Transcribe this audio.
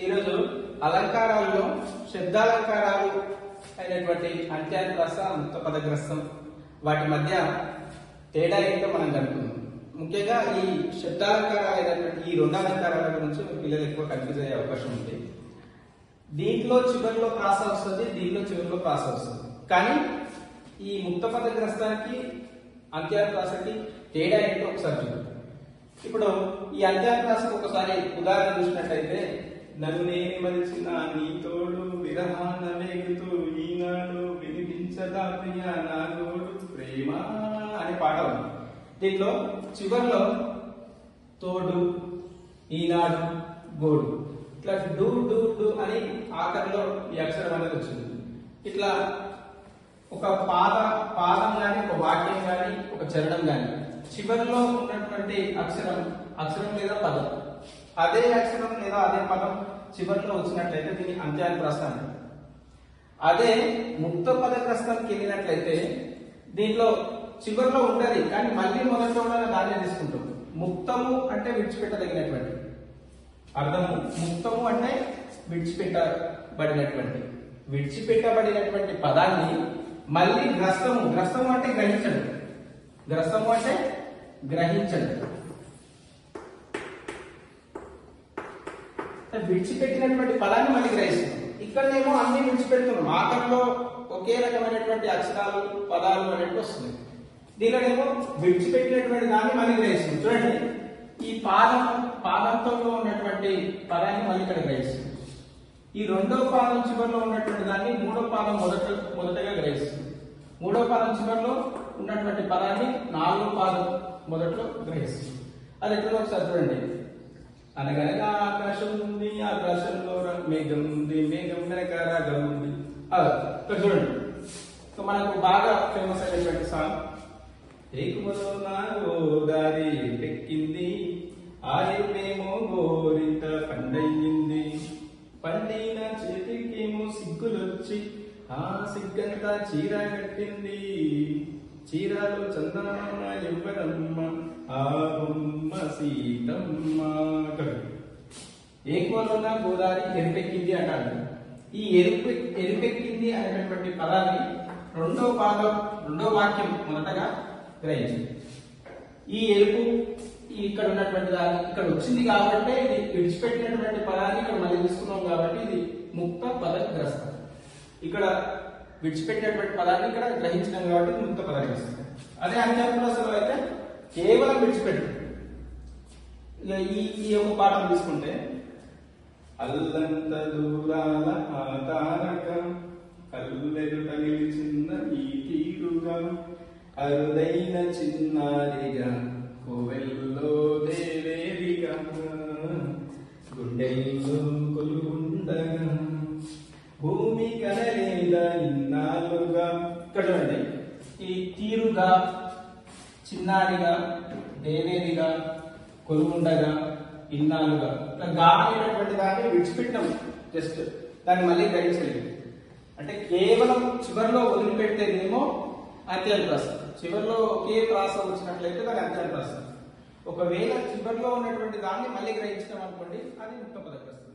ఈరోజు అలంకారాల్లో శబ్దాలంకారాలు అయినటువంటి అంత్యానుప్రాస ముక్త పదగ్రస్తం వాటి మధ్య తేడా ఏంటో మనం కనుక్కుందాం. ముఖ్యంగా ఈ శబ్దాలంకారాలు అయినటువంటి ఈ రెండు అలంకారాల గురించి పిల్లలు ఎక్కువ కన్ఫ్యూజ్ అయ్యే అవకాశం ఉంది. దీంట్లో చివరిలో ప్రాస వస్తుంది, దీంట్లో చివరిలో ప్రాస వస్తుంది. కానీ ఈ ముక్త పదగ్రస్తానికి అంత్యానుప్రాసకి తేడా ఏంటో ఒకసారి చూద్దాం. ఇప్పుడు ఈ అంత్యానుప్రాసకు ఒకసారి ఉదాహరణ చూసినట్టయితే, నన్ను నేను మలిచిన నీ తోడు విరహాన వేగుతూ ఈనాడు వినిపించదా ప్రియ నా తోడు ప్రేమ అనే పాట ఉంది. దీంట్లో చివరిలో తోడు ఈనాడు గోడు ఇట్లా డూ డూ డూ అని ఆఖరిలో ఈ అక్షరం అనేది వచ్చింది. ఇట్లా ఒక పాదం కానీ ఒక వాక్యం కానీ ఒక చరణం కానీ చివరిలో ఉన్నటువంటి అక్షరం లేదా పదం, అదే అక్షరం లేదా అదే పదం చివరిలో వచ్చినట్లయితే దీన్ని అంత్యానుప్రాస అంటారు. అదే ముక్త పదగ్రస్తానికి వెళ్ళినట్లయితే దీంట్లో చివరిలో ఉంటది కానీ మళ్ళీ మొదట్లో దాన్నే తీసుకుంటాం. ముక్తము అంటే విడిచిపెట్టదగినటువంటి అర్థము, ముక్తము అంటే విడిచిపెట్టబడినటువంటి పదాన్ని మళ్ళీ గ్రస్తము అంటే గ్రహించండి. విడిచిపెట్టినటువంటి పదాన్ని మళ్ళీ గ్రహిస్తాం. ఇక్కడనేమో అన్ని విడిచిపెడుతున్నాం, ఆఖరిలో ఒకే రకమైనటువంటి అక్షరాలు పదాలు అనేవి వస్తుంది. దీనిలోనేమో విడిచిపెట్టినటువంటి దాన్ని మళ్ళీ గ్రహిస్తుంది. చూడండి, ఈ పాదంతో ఉన్నటువంటి పదాన్ని మళ్ళీ ఇక్కడ గ్రహిస్తుంది. ఈ రెండో పాదం చివరిలో ఉన్నటువంటి దాన్ని మూడో పాదం మొదటగా గ్రహిస్తుంది. మూడో పాదం చివరిలో ఉన్నటువంటి పదాన్ని నాలుగో పాదం మొదట్లో గ్రహిస్తుంది. అది ఎట్లా ఒకసారి చూడండి. అనగనగా ఆకాశం ఉంది, ఆకాశంలో మేఘం ఉంది, మేఘం వెనక రాగం ఉంది. ఇక్కడ చూడండి, మనకు బాగా ఫేమస్ అయినటువంటి సాంగ్, ఏకుమలో నా గోదారి ఎక్కింది, ఆరేమో గోరింట పండయింది, పండిన చేతికేమో సిగ్గులొచ్చి ఆ సిగ్గంతా చీర కట్టింది, చీరలో చందమామ ఎవ్వరమ్మ ఆ బొమ్మ సీతమ్మ. ఏకుమలో గోదావరి ఎరుపెక్కింది అంటారు. ఈ ఎరుపెక్కింది అనేటటువంటి పదాన్ని రెండో వాక్యం మొదటగా గ్రహించింది. ఈ ఎరుపు ఇక్కడ ఉన్నటువంటి దాన్ని ఇక్కడ వచ్చింది కాబట్టి ఇది విడిచిపెట్టినటువంటి పదాన్ని ఇక్కడ మళ్ళీ తీసుకున్నాం కాబట్టి ఇది ముక్త పదగ్రస్తం. ఇక్కడ విడిచిపెట్టినటువంటి పదాన్ని ఇక్కడ గ్రహించడం కాబట్టి ముక్త పదగ్రస్తం. అదే అంత్యానుప్రాసలో అయితే కేవలం విడిచిపెట్టు. ఈ ఒక పాఠం తీసుకుంటే, అల్లంత దూరాల ఆ తారక కల్లెలు తగిలిచిన ఈ తీరుగా అరుదైన చిన్నారిగా కోవెల్లో దేవేరిగా గుండెల్లో కొలుగుండగా భూమి కనలేదా ఇన్నాళ్ళుగా. ఇక్కడ చూడండి, ఈ తీరుగా, చిన్నారిగా, దేవేరిగా, కొలుగుండగా, ఇన్నాళ్ళుగా ఇట్లా గానైనటువంటి దాన్ని విడిచిపెట్టాం. జస్ట్ దాన్ని మళ్ళీ గ్రహించలేదు. అంటే కేవలం చివరిలో వదిలిపెట్టేదేమో అంత్యానుప్రాస. చివరిలో ఒకే ప్రాస వచ్చినట్లయితే దాని అంత్యానుప్రాస. ఒకవేళ చివరిలో ఉన్నటువంటి దాన్ని మళ్ళీ గ్రహించడం అనుకోండి, అది ముక్త పదగ్రస్తం.